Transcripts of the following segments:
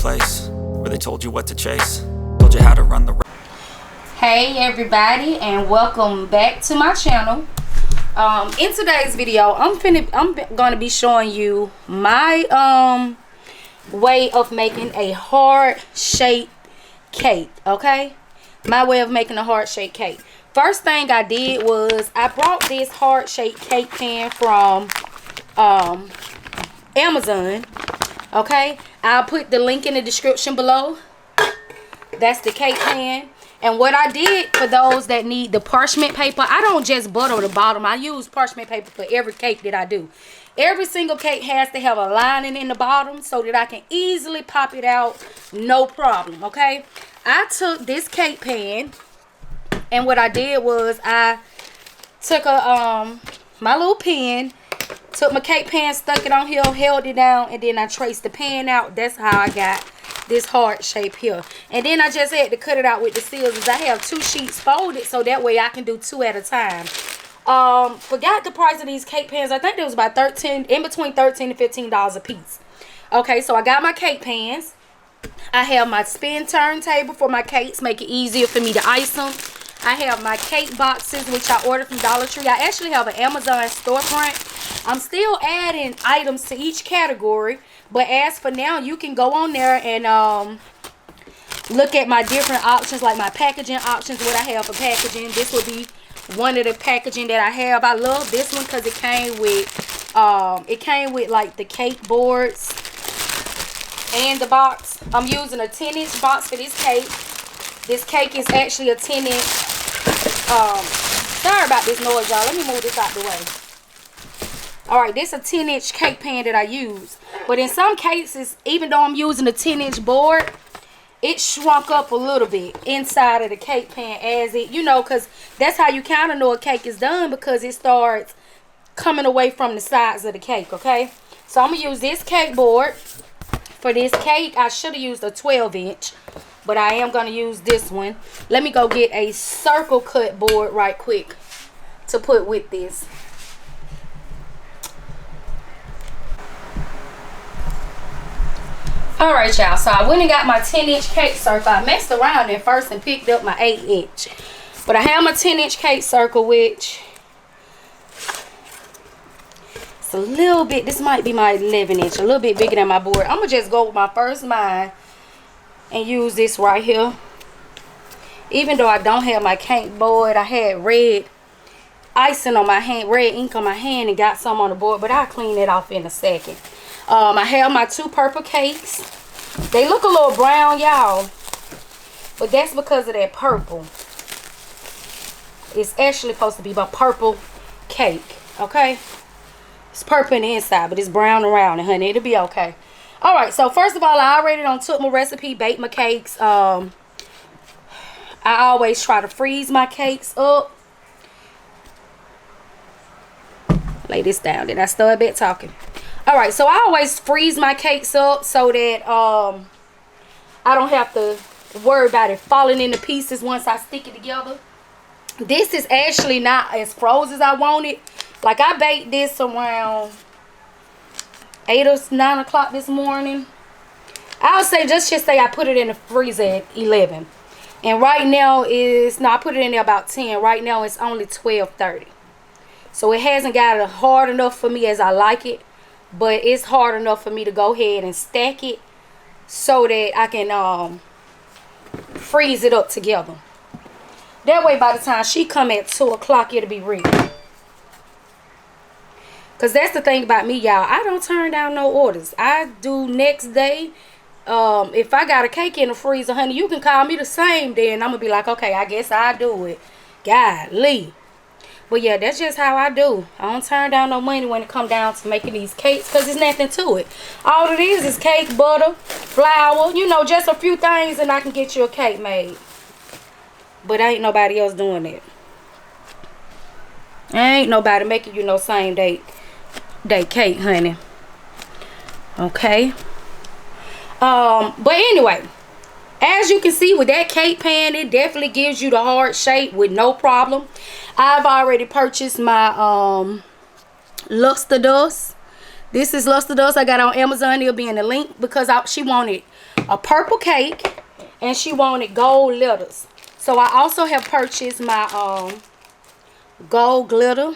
place where they told you what to chase, told you how to run the race. Hey everybody, and welcome back to my channel. In today's video, I'm gonna be showing you my way of making a heart-shaped cake. Okay, my way of making a heart-shaped cake. First thing I did was I brought this heart-shaped cake pan from Amazon. Okay, I'll put the link in the description below. That's the cake pan. And what I did, for those that need the parchment paper, I don't just butter the bottom. I use parchment paper for every cake that I do. Every single cake has to have a lining in the bottom so that I can easily pop it out, no problem, okay? I took this cake pan, and what I did was I took my little pen, took my cake pan, stuck it on here, held it down, and then I traced the pan out. That's how I got this heart shape here. And then I just had to cut it out with the scissors. I have 2 sheets folded so that way I can do 2 at a time. Forgot the price of these cake pans. I think it was about $13, in between $13 and $15 a piece. Okay, so I got my cake pans. I have my spin turntable for my cakes, make it easier for me to ice them. I have my cake boxes, which I ordered from Dollar Tree. I actually have an Amazon storefront. I'm still adding items to each category, but as for now, you can go on there and look at my different options, like my packaging options, what I have for packaging. This will be one of the packaging that I have. I love this one because it came with like the cake boards and the box. I'm using a 10-inch box for this cake. This cake is actually a 10-inch. Sorry about this noise, y'all. Let me move this out the way. Alright, this is a 10-inch cake pan that I use. But in some cases, even though I'm using a 10-inch board, it shrunk up a little bit inside of the cake pan as it, you know, because that's how you kind of know a cake is done, because it starts coming away from the sides of the cake, okay? So I'm going to use this cake board. For this cake, I should have used a 12-inch, but I am going to use this one. Let me go get a circle cut board right quick to put with this. Alright, y'all, so I went and got my 10-inch cake circle. I messed around at first and picked up my 8-inch. But I have my 10-inch cake circle, which it's a little bit, this might be my 11-inch, a little bit bigger than my board. I'm going to just go with my first mine and use this right here. Even though I don't have my cake board, I had red icing on my hand, red ink on my hand, and got some on the board, but I'll clean it off in a second. I have my 2 purple cakes. They look a little brown, y'all, but that's because of that purple. It's actually supposed to be my purple cake, okay? It's purple in the inside, but it's brown around it, honey. It'll be okay. Alright, so first of all, I already took my recipe, baked my cakes. I always try to freeze my cakes up. Lay this down. Then I start back talking. Alright, so I always freeze my cakes up so that I don't have to worry about it falling into pieces once I stick it together. This is actually not as frozen as I want it. Like, I baked this around 8 or 9 o'clock this morning. I would say, just say I put it in the freezer at 11. And right now is, no, I put it in there about 10. Right now it's only 12:30. So it hasn't got it hard enough for me as I like it. But it's hard enough for me to go ahead and stack it so that I can freeze it up together. That way by the time she come at 2 o'clock, it'll be ready. Because that's the thing about me, y'all. I don't turn down no orders. I do next day. If I got a cake in the freezer, honey, you can call me the same day. And I'm going to be like, okay, I guess I'll do it. Golly. But yeah, that's just how I do. I don't turn down no money when it come down to making these cakes, because there's nothing to it. All it is cake, butter, flour, you know, just a few things, and I can get you a cake made. But ain't nobody else doing that. Ain't nobody making you no same day cake, honey. Okay. But anyway, as you can see with that cake pan, it definitely gives you the hard shape with no problem. I've already purchased my luster dust This is Luster Dust I got on Amazon. It'll be in the link because she wanted a purple cake and she wanted gold letters. So I also have purchased my gold glitter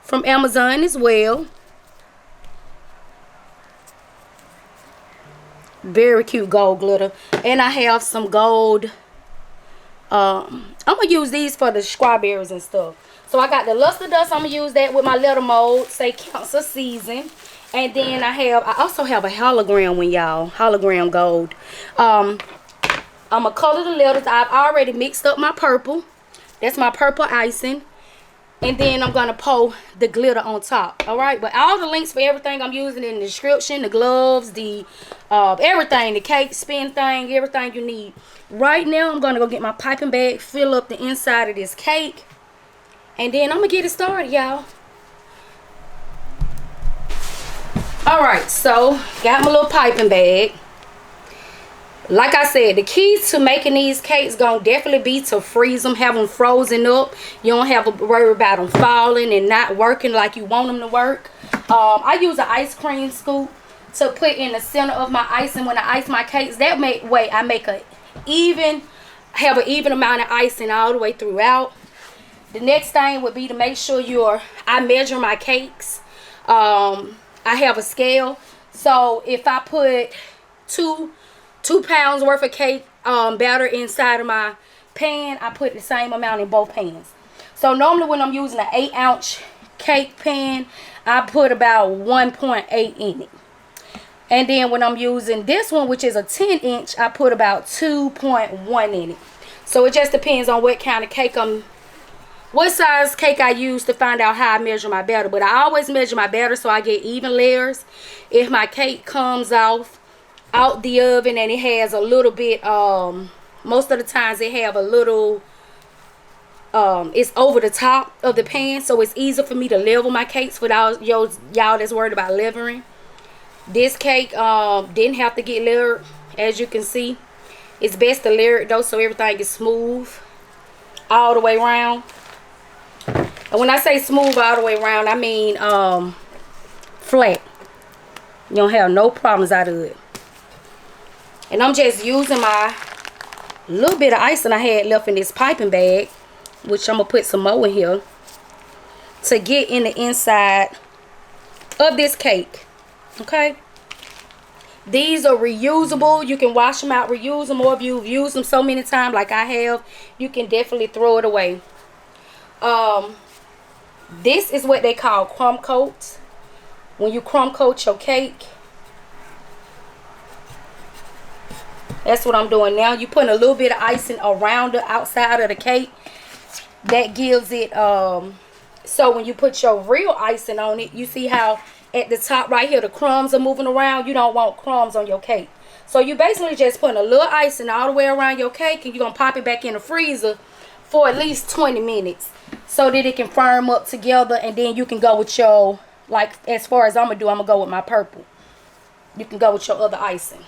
from Amazon as well. Very cute gold glitter. And I have some gold. I'm going to use these for the strawberries and stuff. So I got the Luster Dust. I'm going to use that with my letter mold. Say Cancer Season. And then I also have a hologram one, y'all. Hologram gold. I'm going to color the letters. I've already mixed up my purple. That's my purple icing. And then I'm going to pour the glitter on top. Alright? But all the links for everything I'm using in the description. The gloves, the everything. The cake spin thing. Everything you need. Right now I'm going to go get my piping bag. Fill up the inside of this cake. And then I'm going to get it started, y'all. Alright. So, got my little piping bag. Like I said, the key to making these cakes gonna definitely be to freeze them, have them frozen up. You don't have to worry about them falling and not working like you want them to work. I use an ice cream scoop to put in the center of my icing when I ice my cakes. That way I make have an even amount of icing all the way throughout. The next thing would be to make sure I measure my cakes. I have a scale, so if I put two pounds worth of cake batter inside of my pan, I put the same amount in both pans. So normally when I'm using an 8-ounce cake pan, I put about 1.8 in it. And then when I'm using this one, which is a 10-inch, I put about 2.1 in it. So it just depends on what kind of cake what size cake I use to find out how I measure my batter. But I always measure my batter so I get even layers. If my cake comes out the oven and it has a little bit, most of the times it have a little, it's over the top of the pan, so it's easier for me to level my cakes without y'all that's worried about leveling. This cake didn't have to get layered, as you can see. It's best to layer it though so everything is smooth all the way around. And when I say smooth all the way around, I mean flat. You don't have no problems out of it. And I'm just using my little bit of icing I had left in this piping bag, which I'm going to put some more in here, to get in the inside of this cake. Okay? These are reusable. You can wash them out, reuse them, or if you've used them so many times like I have, you can definitely throw it away. This is what they call crumb coats. When you crumb coat your cake, that's what I'm doing now. You putting a little bit of icing around the outside of the cake. That gives it, so when you put your real icing on it, you see how at the top right here, the crumbs are moving around. You don't want crumbs on your cake. So you basically just putting a little icing all the way around your cake, and you're going to pop it back in the freezer for at least 20 minutes so that it can firm up together, and then you can go with your, like as far as I'm going to do, I'm going to go with my purple. You can go with your other icing.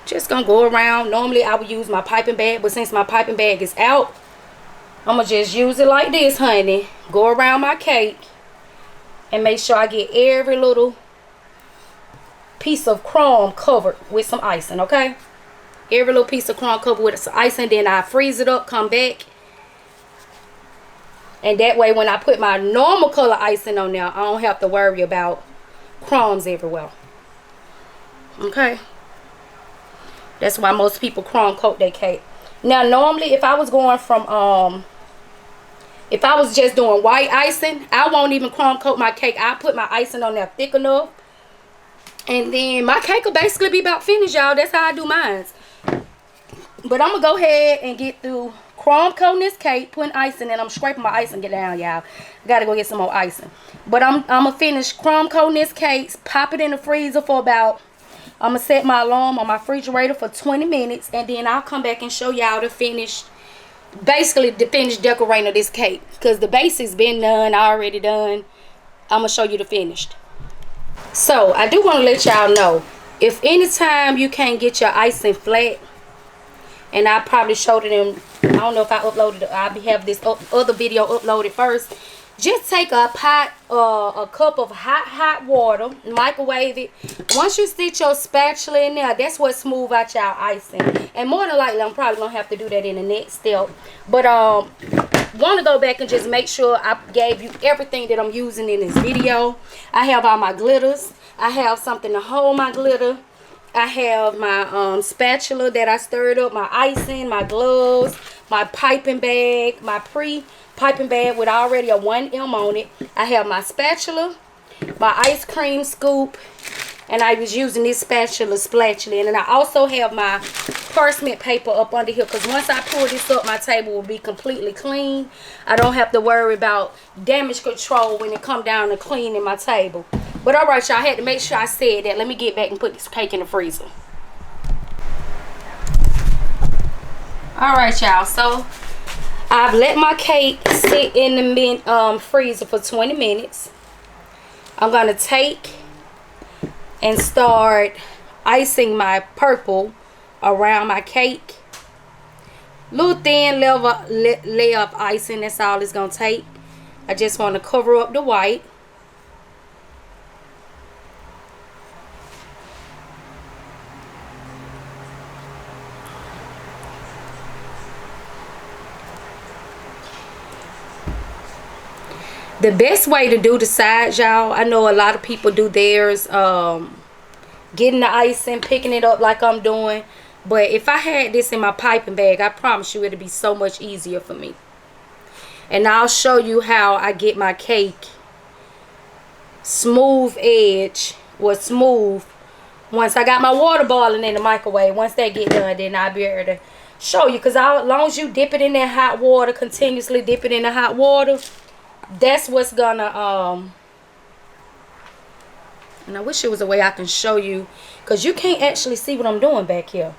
Just gonna go around. Normally I would use my piping bag, but since my piping bag is out, I'm gonna just use it like this, honey. Go around my cake and make sure I get every little piece of crumb covered with some icing. Okay, every little piece of crumb covered with some icing. Then I freeze it up, come back, and that way when I put my normal color icing on there, I don't have to worry about crumbs everywhere. Okay, that's why most people crumb coat their cake. Now normally if I was going from if I was just doing white icing, I won't even crumb coat my cake. I put my icing on there thick enough, and then my cake will basically be about finished, y'all. That's how I do mine. But I'm gonna go ahead and get through crumb coating this cake, putting icing, and I'm scraping my icing get down, y'all. Gotta go get some more icing. But I'm gonna finish crumb coating this cake, pop it in the freezer for about, I'm gonna set my alarm on my refrigerator for 20 minutes, and then I'll come back and show y'all the finished, basically the finished decorating of this cake, because the basics been done, already done. I'm gonna show you the finished. So I do want to let y'all know, if anytime you can't get your icing flat, and I probably showed it in, I don't know if I uploaded it, I have this other video uploaded first. just take a pot, a cup of hot water, microwave it. Once you stick your spatula in there, that's what smooth out your icing. And more than likely, I'm probably gonna have to do that in the next step. But want to go back and just make sure I gave you everything that I'm using in this video. I have all my glitters. I have something to hold my glitter. I have my spatula that I stirred up, my icing, my gloves, my piping bag, my piping bag with already a 1M on it. I have my spatula, my ice cream scoop, and I was using this spatula. And then I also have my parchment paper up under here, because once I pull this up, my table will be completely clean. I don't have to worry about damage control when it come down to cleaning my table. But all right, y'all, I had to make sure I said that. Let me get back and put this cake in the freezer. All right, y'all, so I've let my cake sit in the freezer for 20 minutes. I'm going to take and start icing my purple around my cake. Little thin layer of icing, that's all it's going to take. I just want to cover up the white. The best way to do the sides, y'all, I know a lot of people do theirs, getting the icing, picking it up like I'm doing. But if I had this in my piping bag, I promise you it'd be so much easier for me. And I'll show you how I get my cake smooth edge, or smooth, once I got my water boiling in the microwave. Once that get done, then I'll be able to show you. Because as long as you dip it in that hot water, continuously dip it in the hot water, that's what's gonna and I wish there was a way I can show you, because you can't actually see what I'm doing back here.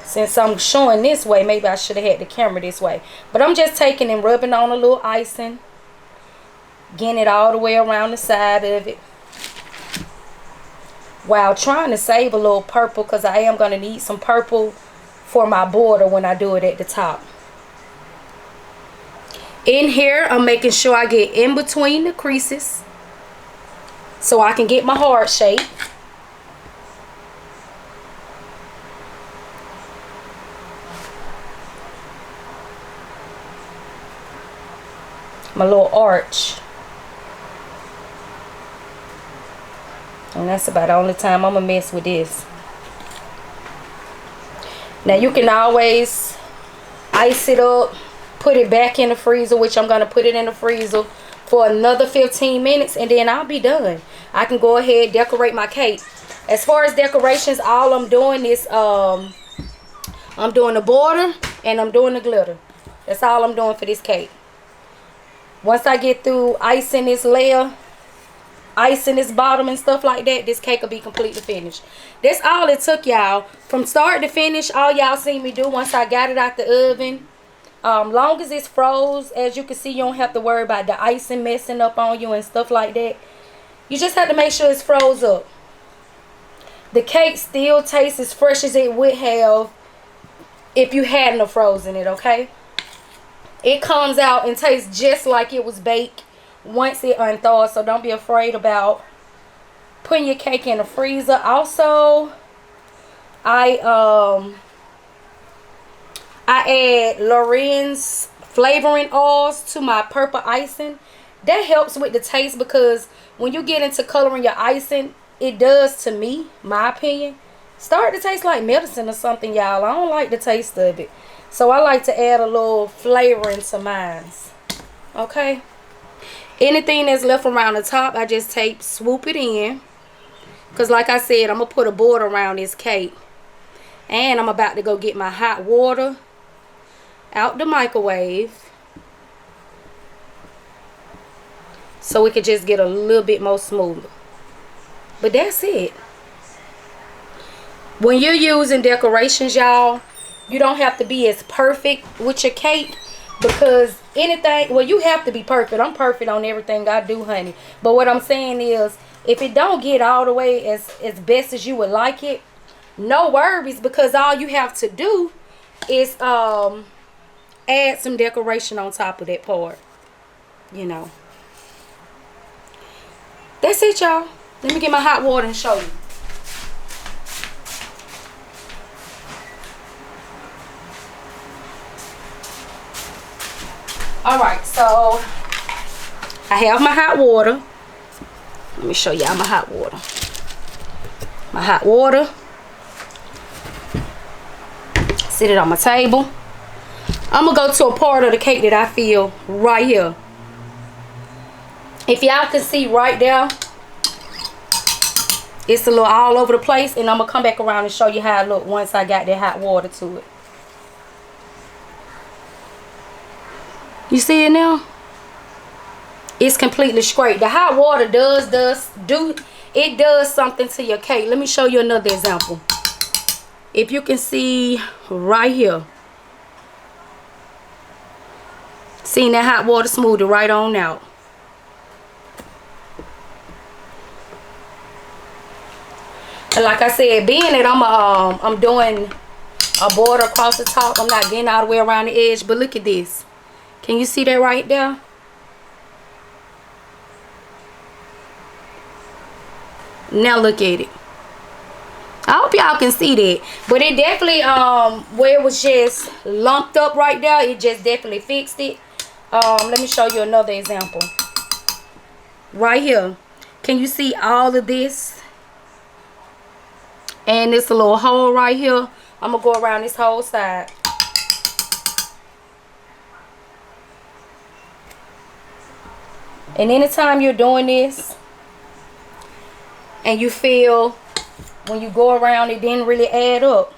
Since I'm showing this way, maybe I should have had the camera this way. But I'm just taking and rubbing on a little icing, getting it all the way around the side of it, while trying to save a little purple, because I am going to need some purple for my border when I do it at the top. In here, I'm making sure I get in between the creases so I can get my heart shape. My little arch. And that's about the only time I'm going to mess with this. Now you can always ice it up, put it back in the freezer, which I'm going to put it in the freezer for another 15 minutes, and then I'll be done. I can go ahead, decorate my cake. As far as decorations, all I'm doing is I'm doing the border and I'm doing the glitter. That's all I'm doing for this cake. Once I get through icing this layer, icing this bottom and stuff like that, this cake will be completely finished. That's all it took, y'all. From start to finish, all y'all seen me do once I got it out the oven. Long as it's froze, as you can see, you don't have to worry about the icing messing up on you and stuff like that. You just have to make sure it's froze up. The cake still tastes as fresh as it would have if you hadn't frozen it, okay? It comes out and tastes just like it was baked once it unthaws, so don't be afraid about putting your cake in the freezer. Also, I add Loren's flavoring oils to my purple icing. That helps with the taste, because when you get into coloring your icing, it does, to me, my opinion, start to taste like medicine or something, y'all. I don't like the taste of it. So I like to add a little flavoring to mine. Okay. Anything that's left around the top, I just swoop it in. Because like I said, I'm going to put a border around this cake. And I'm about to go get my hot water out the microwave, so we could just get a little bit more smoother. But that's it. When you're using decorations, y'all, you don't have to be as perfect with your cake, because anything, well, you have to be perfect. I'm perfect on everything I do, honey. But what I'm saying is, if it don't get all the way as best as you would like it, no worries, because all you have to do is add some decoration on top of that part, you know. That's it, y'all. Let me get my hot water and show you. Alright, so I have my hot water. Let me show y'all my hot water. My hot water. Sit it on my table. I'm going to go to a part of the cake that I feel right here. If y'all can see right there, it's a little all over the place. And I'm going to come back around and show you how it look once I got that hot water to it. You see it now? It's completely straight. The hot water does something to your cake. Let me show you another example. If you can see right here. Seeing that hot water smooth it right on out. And like I said, being that I'm doing a border across the top, I'm not getting all the way around the edge. But look at this. Can you see that right there? Now look at it. I hope y'all can see that. But it definitely, where it was just lumped up right there, it just definitely fixed it. Let me show you another example. Right here. Can you see all of this? And this a little hole right here. I'm going to go around this whole side. And anytime you're doing this and you feel when you go around it didn't really add up,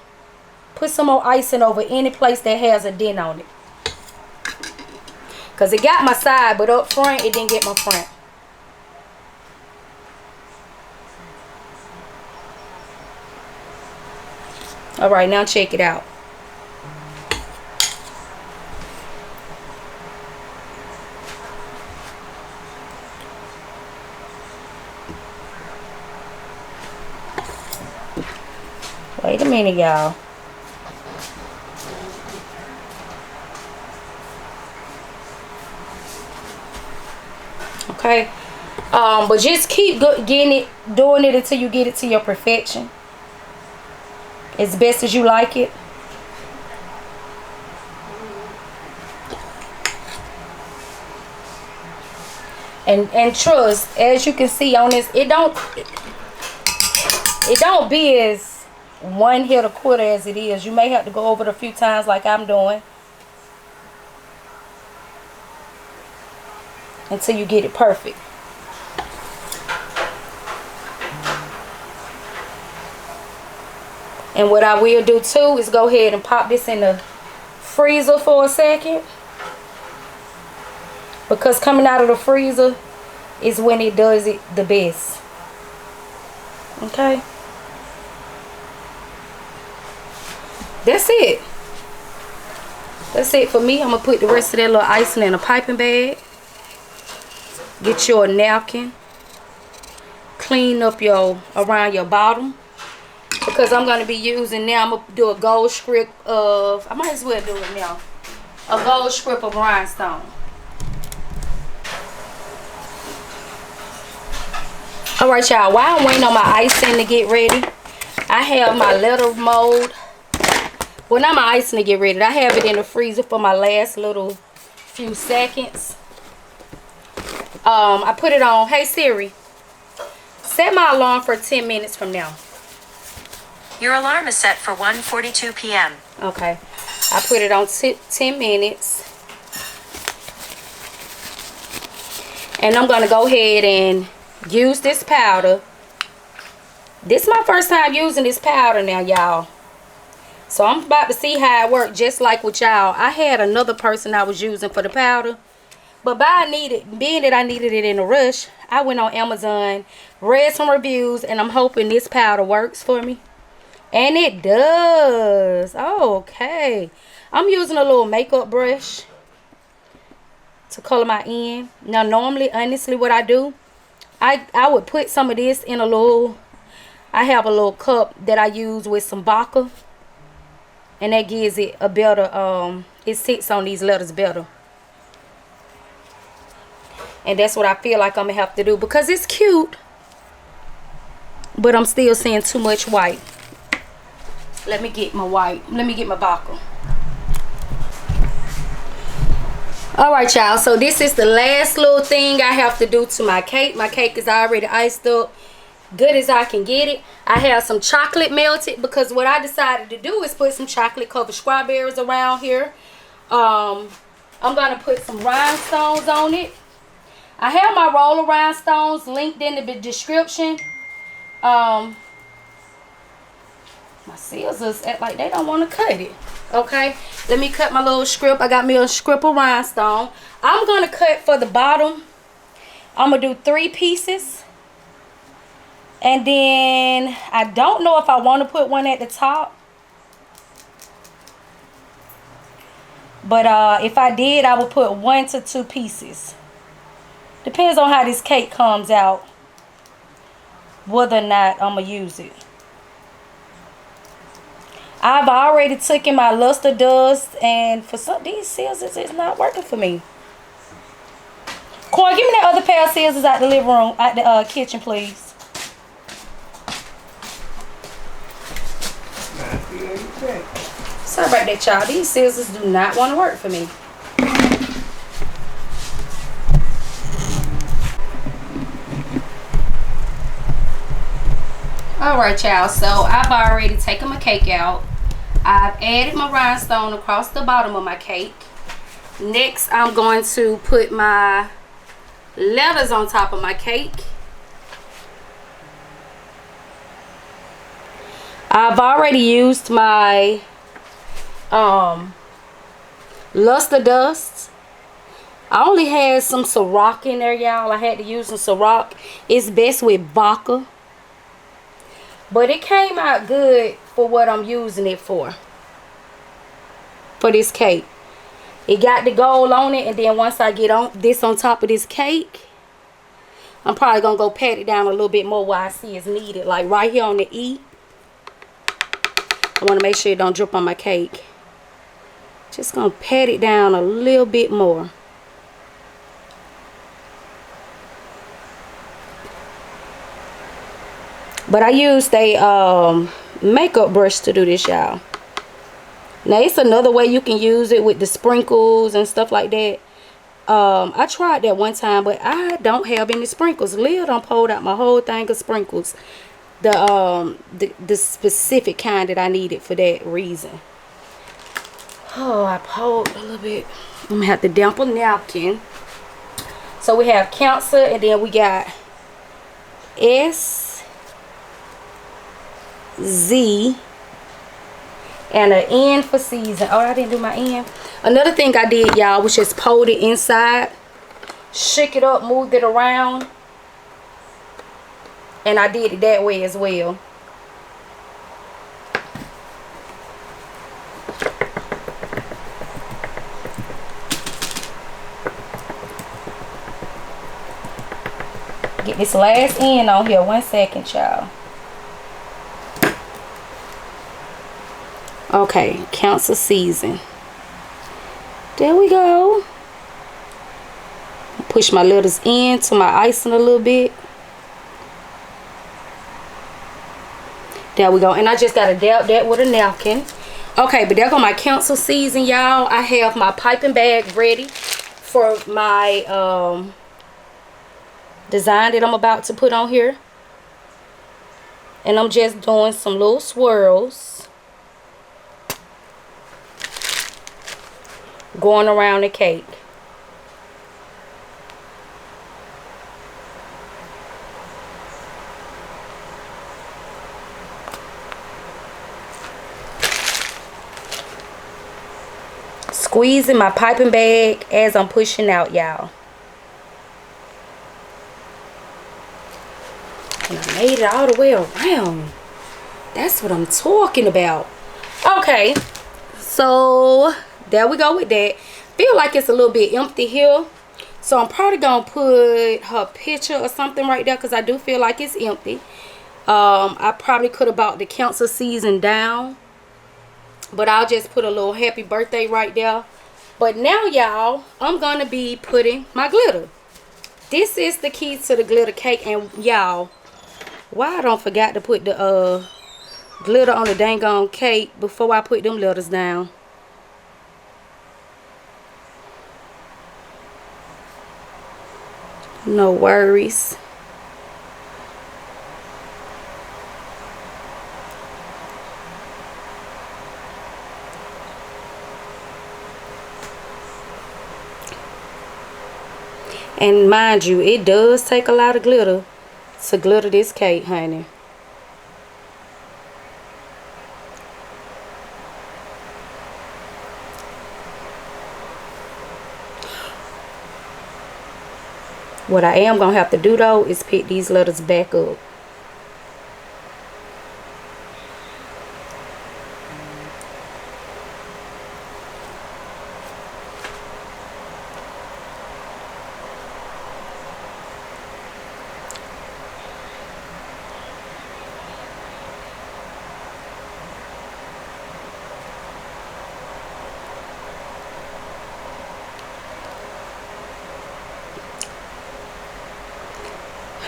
put some more icing over any place that has a dent on it. Because it got my side, but up front it didn't get my front. Alright, now check it out. Wait a minute, y'all. Okay. But just keep doing it until you get it to your perfection. As best as you like it. And trust, as you can see on this, it don't be as one hit a quarter as it is. You may have to go over it a few times like I'm doing until you get it perfect. And what I will do too is go ahead and pop this in the freezer for a second, because coming out of the freezer is when it does it the best. Okay. That's it. That's it for me. I'm going to put the rest of that little icing in a piping bag. Get your napkin. Clean up around your bottom. Because I'm going to be using now, I'm going to do a gold strip of, I might as well do it now. A gold strip of rhinestone. Alright, y'all. While I'm waiting on my icing to get ready, I have my letter mold. Well, not my icing to get ready. I have it in the freezer for my last little few seconds. I put it on. Hey Siri, set my alarm for 10 minutes from now. Your alarm is set for 1:42 p.m. Okay. I put it on 10 minutes. And I'm going to go ahead and use this powder. This is my first time using this powder now, y'all. So I'm about to see how it works, just like with y'all. I had another person I was using for the powder. But being that I needed it in a rush, I went on Amazon, read some reviews, and I'm hoping this powder works for me. And it does. Oh, okay. I'm using a little makeup brush to color my end. Now, normally, honestly, what I do, I would put some of this in a little, I have a little cup that I use with some vodka. And that gives it a better it sits on these letters better. And that's what I feel like I'm gonna have to do, because it's cute, but I'm still seeing too much white. Let me get my white. Let me get my buckle. Alright, y'all, so this is the last little thing I have to do to my cake. My cake is already iced up, good as I can get it. I have some chocolate melted, because what I decided to do is put some chocolate covered strawberries around here. I'm gonna put some rhinestones on it. I have my roller rhinestones linked in the description. My scissors act like they don't want to cut it. Okay, let me cut my little strip. I got me a strip of rhinestone. I'm gonna cut for the bottom. I'm gonna do 3 pieces, and then I don't know if I want to put one at the top, but if I did, I would put 1 to 2 pieces. Depends on how this cake comes out, whether or not I'm going to use it. I've already taken my luster dust, and for some, these scissors is not working for me. Corey, give me that other pair of scissors out the living room, out the kitchen, please. Sorry about that, y'all. These scissors do not want to work for me. Alright, y'all, so I've already taken my cake out. I've added my rhinestone across the bottom of my cake. Next, I'm going to put my letters on top of my cake. I've already used my luster dust. I only had some Ciroc in there, y'all. I had to use some Ciroc. It's best with vodka. But it came out good for what I'm using it for this cake. It got the gold on it, and then once I get on this on top of this cake, I'm probably going to go pat it down a little bit more where I see it's needed. Like right here on the E. I want to make sure it don't drip on my cake. Just going to pat it down a little bit more. But I used a makeup brush to do this, y'all. Now, it's another way you can use it with the sprinkles and stuff like that. I tried that one time, but I don't have any sprinkles. Leah done pulled out my whole thing of sprinkles. The specific kind that I needed for that reason. Oh, I pulled a little bit. I'm going to have to damp a napkin. So, we have Cancer, and then we got S, Z, and an N for season. Oh, I didn't do my N. Another thing I did, y'all, was just pulled it inside, shook it up, moved it around, and I did it that way as well. Get this last N on here. 1 second, y'all. Okay, Cancer season. There we go. Push my letters into my icing a little bit. There we go. And I just got to dab that with a napkin. Okay, but there go my Cancer season, y'all. I have my piping bag ready for my design that I'm about to put on here. And I'm just doing some little swirls going around the cake. Squeezing my piping bag as I'm pushing out, y'all. And I made it all the way around. That's what I'm talking about. Okay, so there we go with that. Feel like it's a little bit empty here, so I'm probably gonna put her picture or something right there, because I do feel like it's empty. I probably could have brought the Cancer season down, but I'll just put a little happy birthday right there. But now, y'all, I'm gonna be putting my glitter. This is the key to the glitter cake. And y'all, why I don't forgot to put the glitter on the dang on cake before I put them letters down. No worries. And mind you, it does take a lot of glitter to glitter this cake, honey. What I am going to have to do, though, is pick these letters back up.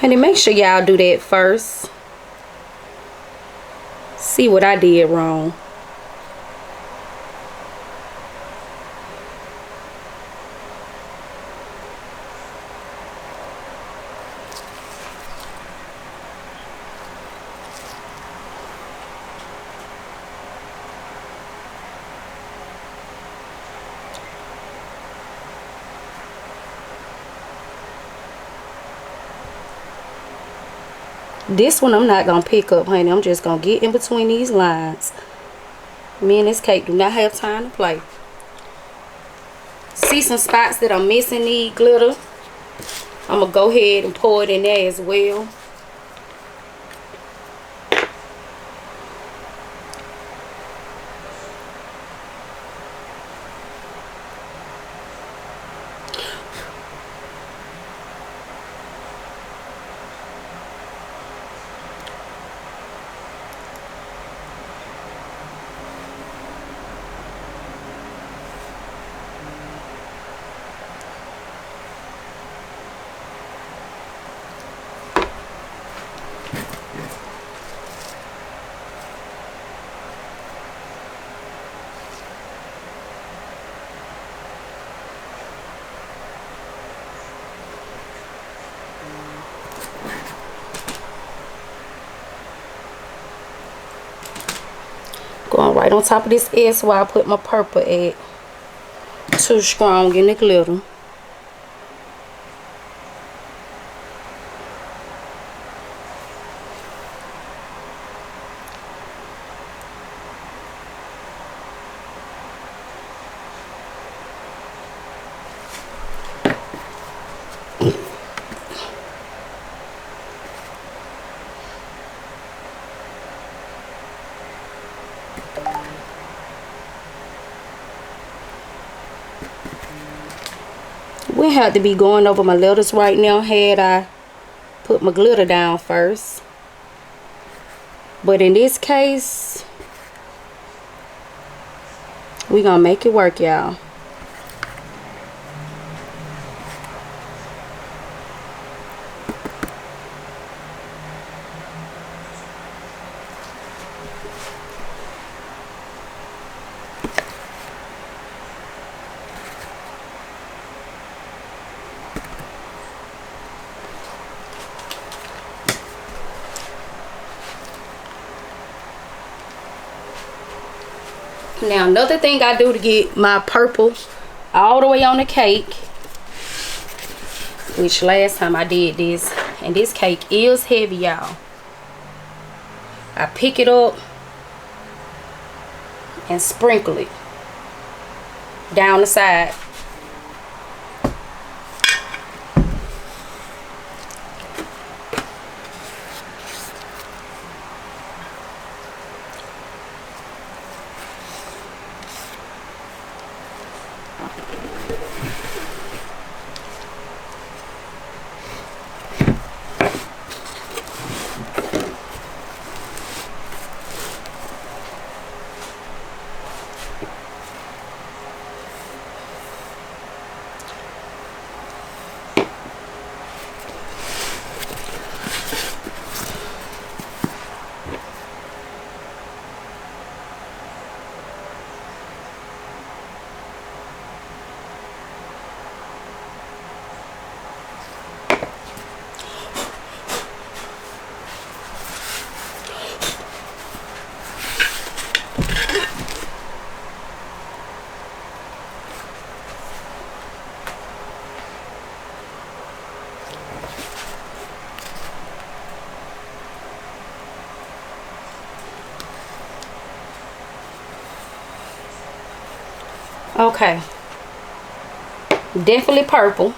Honey, make sure y'all do that first. See what I did wrong. This one I'm not going to pick up, honey. I'm just going to get in between these lines. Me and this cake do not have time to play. See some spots that I'm missing need glitter. I'm going to go ahead and pour it in there as well. Going right on top of this S where I put my purple at. Too strong in the glitter. We have to be going over my letters right now had I put my glitter down first. But in this case, we gonna make it work, y'all. Now another thing I do to get my purple all the way on the cake, which last time I did this, and this cake is heavy, y'all. I pick it up and sprinkle it down the side. Okay. Definitely purple.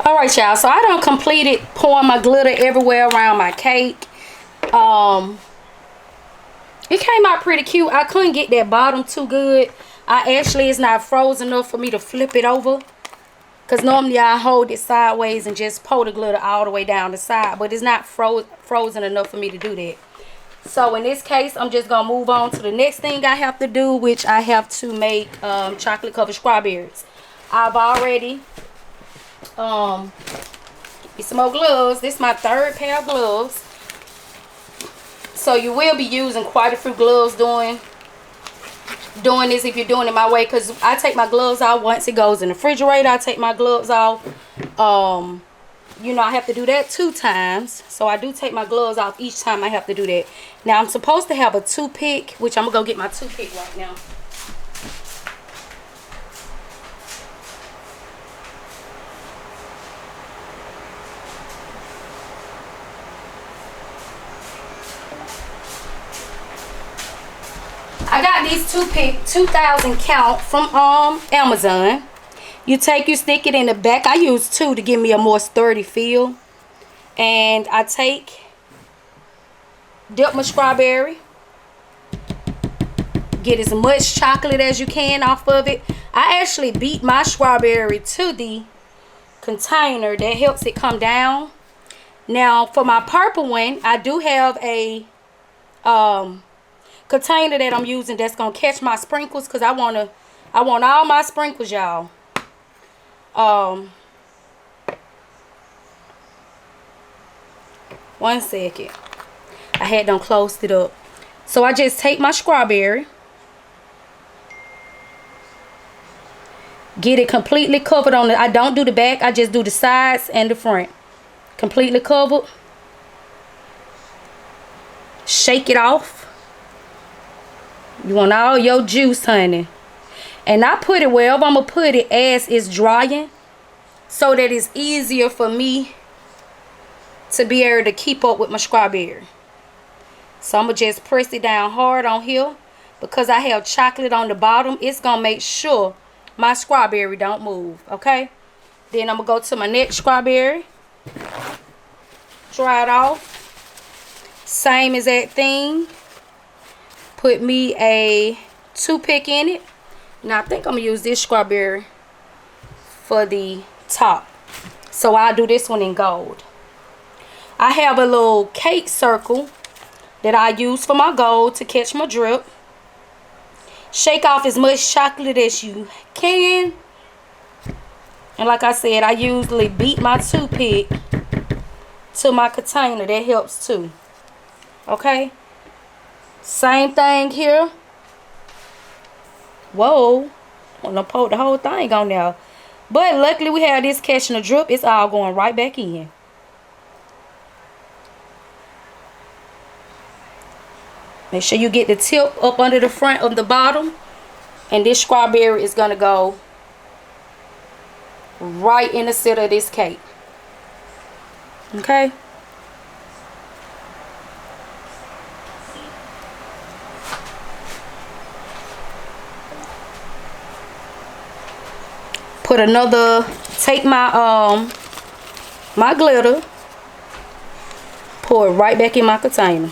Alright, y'all, so I done completed pouring my glitter everywhere around my cake. It came out pretty cute. I couldn't get that bottom too good. It's not frozen enough for me to flip it over, because normally I hold it sideways and just pour the glitter all the way down the side, but it's not frozen enough for me to do that. So in this case, I'm just gonna move on to the next thing I have to do, which I have to make chocolate covered strawberries. I've already get me some more gloves. This is my third pair of gloves, so you will be using quite a few gloves doing this if you're doing it my way, because I take my gloves off once it goes in the refrigerator. I take my gloves off. You know, I have to do that 2 times, so I do take my gloves off each time I have to do that. Now I'm supposed to have a toothpick, which I'm gonna go get my toothpick right now. I got these toothpick 2000 count from Amazon. You stick it in the back. I use 2 to give me a more sturdy feel. And I dip my strawberry. Get as much chocolate as you can off of it. I actually beat my strawberry to the container. That helps it come down. Now for my purple one, I do have a container that I'm using that's gonna catch my sprinkles, because I want all my sprinkles, y'all. One second, I had them closed it up. So I just take my strawberry, get it completely covered on I don't do the back, I just do the sides and the front. Completely covered. Shake it off. You want all your juice, honey. And I put it wherever I'm going to put it as it's drying, so that it's easier for me to be able to keep up with my strawberry. So I'm going to just press it down hard on here, because I have chocolate on the bottom. It's going to make sure my strawberry don't move, okay? Then I'm going to go to my next strawberry. Dry it off. Same as that thing. Put me a toothpick in it. Now I think I'm gonna use this strawberry for the top, so I'll do this one in gold. I have a little cake circle that I use for my gold to catch my drip. Shake off as much chocolate as you can, and like I said, I usually beat my toothpick to my container. That helps too. Okay, same thing here. Whoa, I'm gonna pour the whole thing on there, but luckily we have this catching a drip. It's all going right back in. Make sure you get the tip up under the front of the bottom, and this strawberry is gonna go right in the center of this cake. Okay, put another, take my my glitter, pour it right back in my container.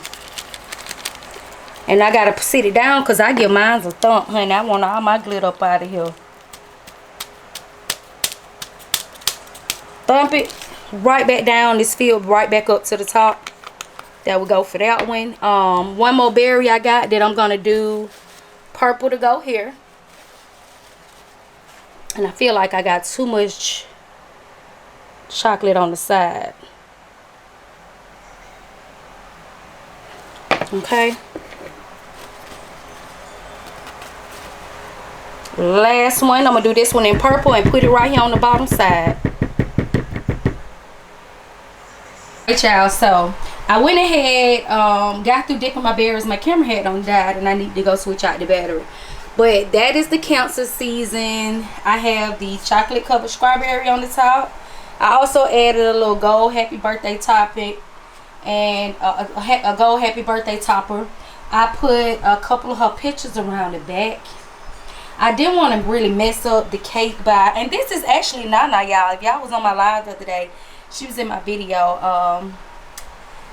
And I gotta sit it down because I give mine a thump, honey. I want all my glitter up out of here. Thump it right back down. This filled right back up to the top. That will go for that one. One more berry I got that I'm gonna do purple to go here. And I feel like I got too much chocolate on the side. Okay. Last one. I'm gonna do this one in purple and put it right here on the bottom side. Alright, y'all, so I went ahead, got through dipping my berries. My camera had on died and I need to go switch out the battery. But that is the Cancer season. I have the chocolate covered strawberry on the top. I also added a little gold happy birthday topping and a gold happy birthday topper. I put a couple of her pictures around the back. I didn't want to really mess up the cake by, and this is actually Nana, y'all. If y'all was on my live the other day, she was in my video,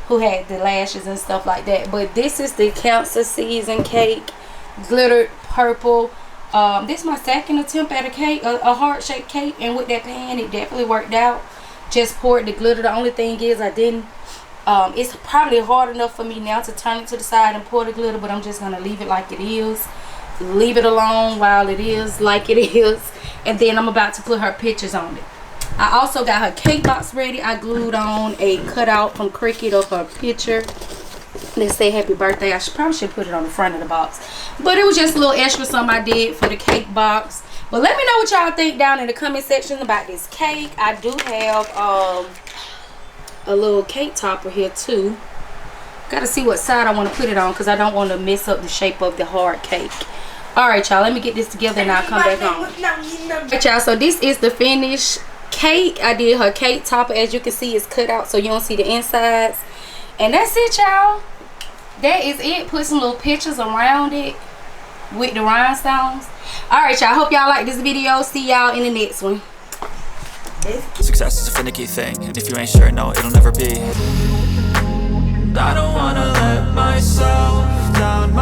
who had the lashes and stuff like that. But this is the Cancer season cake, glittered purple. This is my second attempt at a cake, a heart-shaped cake, and with that pan it definitely worked out. Just poured the glitter. The only thing is I didn't, it's probably hard enough for me now to turn it to the side and pour the glitter, but I'm just gonna leave it like it is, leave it alone while it is like it is, and then I'm about to put her pictures on it. I also got her cake box ready. I glued on a cutout from Cricut of her picture. Let's say happy birthday. I probably should put it on the front of the box, but it was just a little extra something I did for the cake box. But let me know what y'all think down in the comment section about this cake. I do have a little cake topper here too. Gotta see what side I want to put it on because I don't want to mess up the shape of the hard cake. Alright, y'all, let me get this together and I'll come back on. Alright, y'all, so this is the finished cake. I did her cake topper. As you can see, it's cut out so you don't see the insides. And that's it, y'all. That is it. Put some little pictures around it with the rhinestones. Alright, y'all, hope y'all like this video. See y'all in the next one. Success is a finicky thing, and if you ain't sure, no, it'll never be. I don't wanna let myself down,